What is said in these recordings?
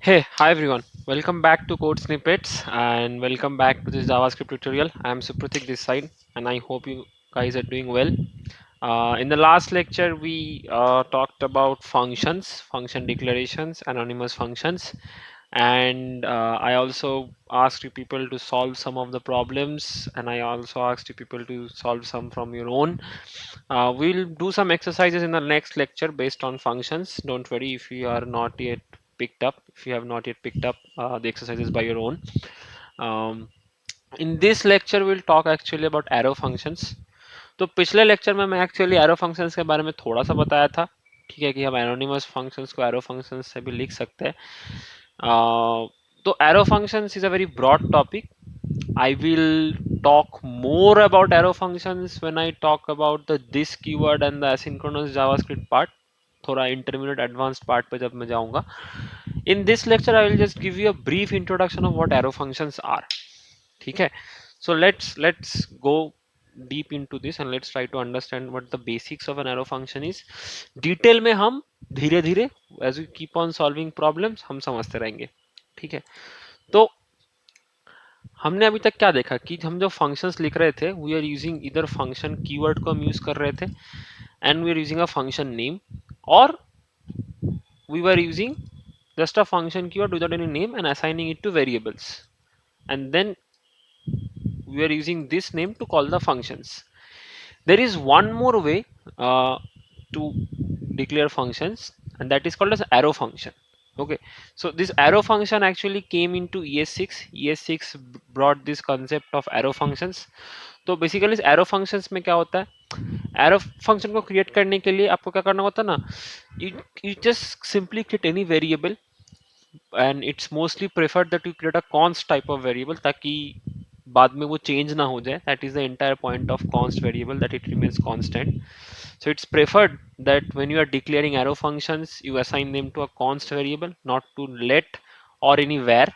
Hey, hi everyone. Welcome back to Code Snippets and welcome back to this JavaScript tutorial. I'm Supratik this side and I hope you guys are doing well. In the last lecture, we talked about functions, function declarations, anonymous functions, and I also asked you people to solve some of the problems, and I also asked you people to solve some from your own. We'll do some exercises in the next lecture based on functions. Don't worry if you are not yet picked up, if you have not yet picked up the exercises by your own. Um, in this lecture, we'll talk actually about arrow functions. तो पिछले lecture में मैं actually arrow functions के बारे में थोड़ा सा बताया था, ठीक है, कि हम एनोनिमस फंक्शंस को एरो फंक्शंस से भी लिख सकते हैं। तो arrow functions is a very broad topic. I will talk more about arrow functions when I talk about the this keyword and the asynchronous JavaScript part. थोड़ा intermediate advanced part पे जब मैं जाऊंगा. In this lecture, I will just give you a brief introduction of what arrow functions are. ठीक है. So let's go deep into this and let's try to understand what the basics of an arrow function is. Detail में हम धीरे धीरे as we keep on solving problems हम समझते रहेंगे. ठीक है. तो हमने अभी तक क्या देखा कि हम जो फंक्शंस लिख रहे थे वी आर यूजिंग इधर फंक्शन कीवर्ड को हम यूज कर रहे थे and we are using a function name और we were using just a function keyword without any name and assigning it to variables, and then we are using this name to call the functions. There is one more way to declare functions, and that is called as arrow function. Okay, so this arrow function actually came into ES6. ES6 brought this concept of arrow functions. तो basically इस arrow functions में क्या होता है, arrow function को create करने के लिए आपको क्या करना होता है ना, you just simply create any variable and it's mostly preferred that you create a const type of variable ताकि बाद में वो चेंज ना हो जाए. That is the entire point of const variable, that it remains constant. So it's preferred that when you are declaring arrow functions you assign them to a const variable, not to let or any var.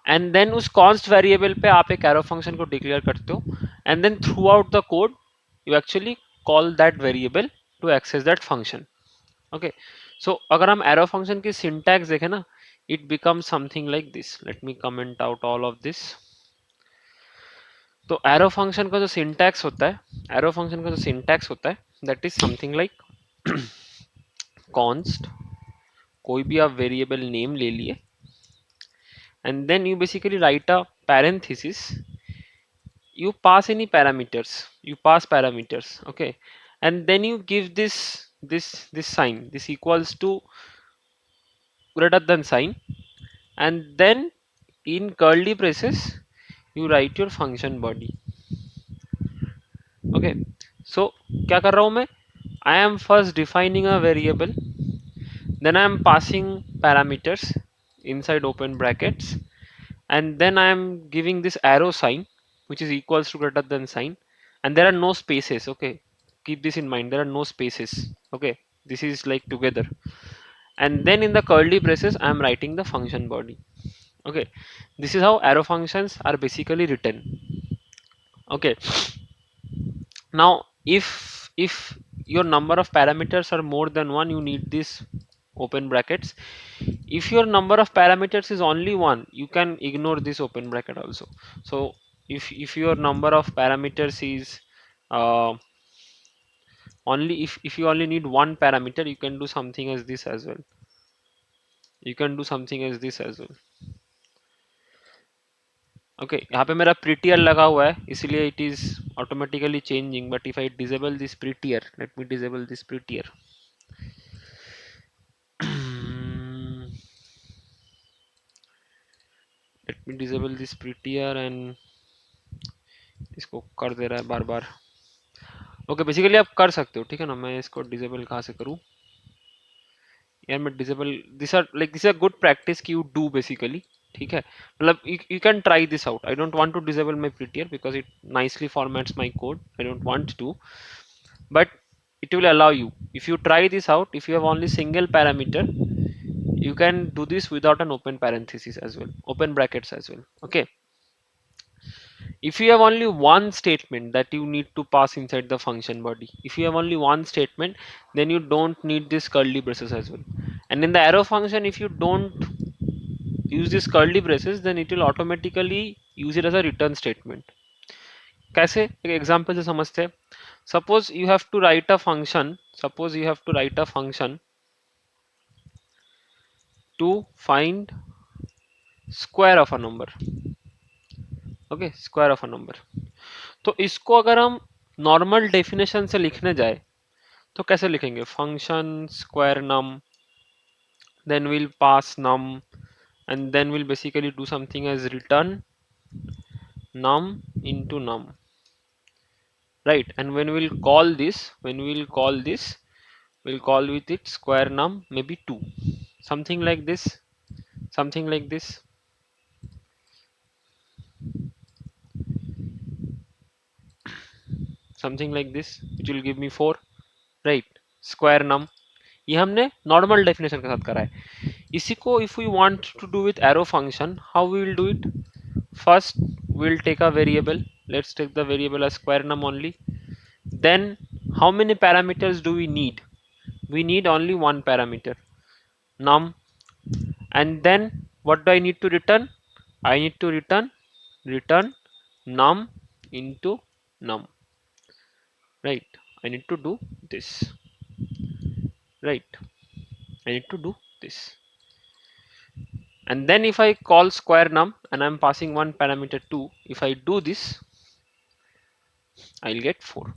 And then उस const variable पे आप एक arrow function को declare करते हो and then throughout the code you actually call that variable to access that function. Okay, so अगर हम arrow function की सिंटैक्स देखें ना, it becomes something like this. Let me comment out all of this. तो arrow function का जो syntax होता है, एरो फंक्शन का जो सिंटैक्स होता है that is something like const, कोई भी आप वेरिएबल नेम ले लिए and then you basically write a parenthesis, you pass any parameters, you pass parameters, okay, and then you give this sign, this equals to greater than sign, and then in curly braces you write your function body. Okay, so क्या कर रहा हूं मैं, I am first defining a variable, then I am passing parameters inside open brackets, and then I am giving this arrow sign which is equals to greater than sign, and there are no spaces. Okay, keep this in mind, there are no spaces. Okay, this is like together, and then in the curly braces I am writing the function body. Okay, this is how arrow functions are basically written. Okay, now if your number of parameters are more than one, you need this open brackets. If your number of parameters is only one, you can ignore this open bracket also. So if your number of parameters is uh, only if you only need one parameter, you can do something as this as well, you can do something as this as well. Okay, यहाँ पे मेरा prettier लगा हुआ है इसलिए it is automatically changing, but if I disable this prettier, let me disable this prettier. let me disable this prettier and इसको कर दे रहा है बार बार. ओके, बेसिकली आप कर सकते हो, ठीक है ना. मैं इसको डिसेबल कहाँ से करूँ यार, मैं disable, this or like this are good practice कि यू डू बेसिकली. ठीक है, मतलब you can try this out. I don't want to disable my prettier because it nicely formats my code. I don't want to, but it will allow you. If you try this out, if you have only single parameter, you can do this without an open parenthesis as well, open brackets as well. Okay, if you have only one statement that you need to pass inside the function body, if you have only one statement, then you don't need this curly braces as well. And in the arrow function, if you don't use this curly braces, then it will automatically use it as a return statement. कैसे, एक example से समझते हैं. Suppose you have to write a function, suppose you have to write a function to find square of a number. Okay, square of a number. तो इसको अगर हम normal definition से लिखने जाए तो कैसे लिखेंगे? Function square num, then we'll pass num, and then we'll basically do something as return num into num, right? And when we'll call this, we'll call with it square num maybe 2, something like this, something like this, something like this, which will give me 4, right? Square num, ये हमने normal definition के साथ करा है. इसी को if we want to do with arrow function, how we will do it? First we'll take a variable, let's take the variable as square num only. Then how many parameters do we need? We need only one parameter, num. And then what do I need to return? I need to return num into num, right? I need to do this, right? I need to do this. And then if I call square num and I'm passing one parameter 2, if I do this, I'll get 4.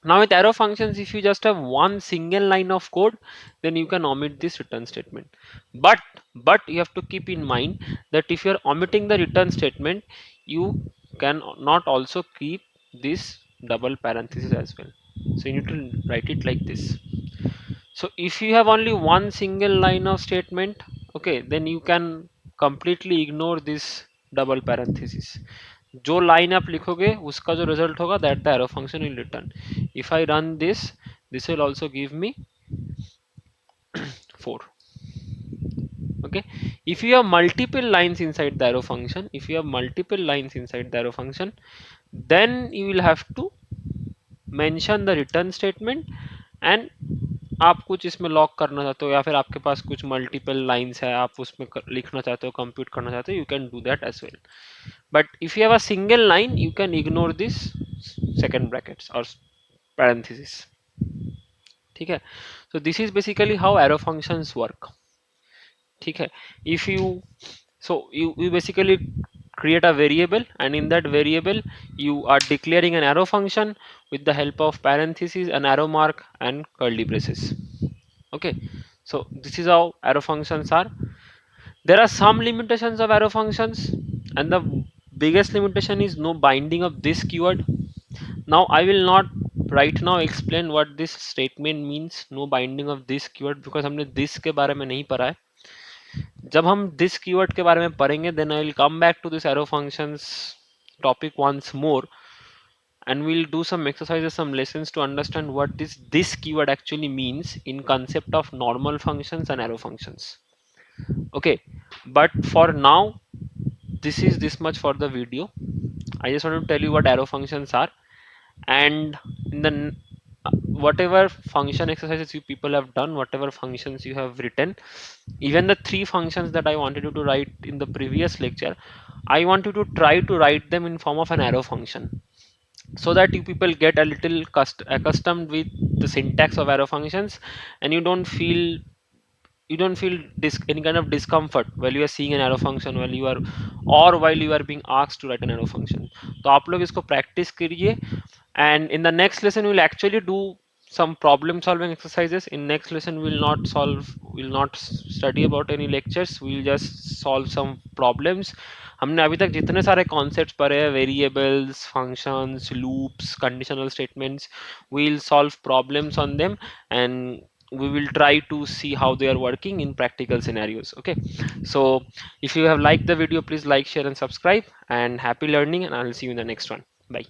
Now with arrow functions, if you just have one single line of code, then you can omit this return statement. But you have to keep in mind that if you're omitting the return statement, you can not also keep this double parenthesis as well. So you need to write it like this. So if you have only one single line of statement, okay, then you can completely ignore this double parenthesis. जो line आप लिखोगे उसका जो result होगा that the arrow function will return. If I run this will also give me 4. Okay, if you have multiple lines inside the arrow function, if you have multiple lines inside the arrow function, then you will have to mention the return statement. And आप कुछ इसमें lock करना चाहते हो या फिर आपके पास कुछ मल्टीपल लाइंस है, आप उसमें लिखना चाहते हो, कंप्यूट करना चाहते हो, you can do that as well. But if you have a single line, you can ignore this second brackets or parenthesis. ठीक है? So this is basically how arrow functions work. ठीक है? If you, so you basically create a variable, and in that variable you are declaring an arrow function with the help of parentheses, an arrow mark, and curly braces. Okay, so this is how arrow functions are. There are some limitations of arrow functions, and the biggest limitation is no binding of this keyword. Now I will not right now explain what this statement means, no binding of this keyword, because हमने this के बारे में नहीं पढ़ा है. जब हम this keyword के बारे में पढ़ेंगे, then I will come back to this arrow functions topic once more, and we'll do some exercises, some lessons to understand what this keyword actually means in concept of normal functions and arrow functions. Okay, but for now this is this much for the video. I just want to tell you what arrow functions are, and in the whatever function exercises you people have done, whatever functions you have written, even the 3 functions that I wanted you to write in the previous lecture, I want you to try to write them in form of an arrow function, so that you people get a little accustomed with the syntax of arrow functions, and you don't feel any kind of discomfort while you are seeing an arrow function, while you are being asked to write an arrow function. तो आप लोग इसको practice करिए, and in the next lesson we'll actually do some problem solving exercises. In next lesson we'll not study about any lectures, we'll just solve some problems. हमने अभी तक जितने सारे concepts पढ़े हैं, variables, functions, loops, conditional statements, we'll solve problems on them, and we will try to see how they are working in practical scenarios. Okay, so if you have liked the video, please like, share, and subscribe, and happy learning, and I'll see you in the next one. Bye.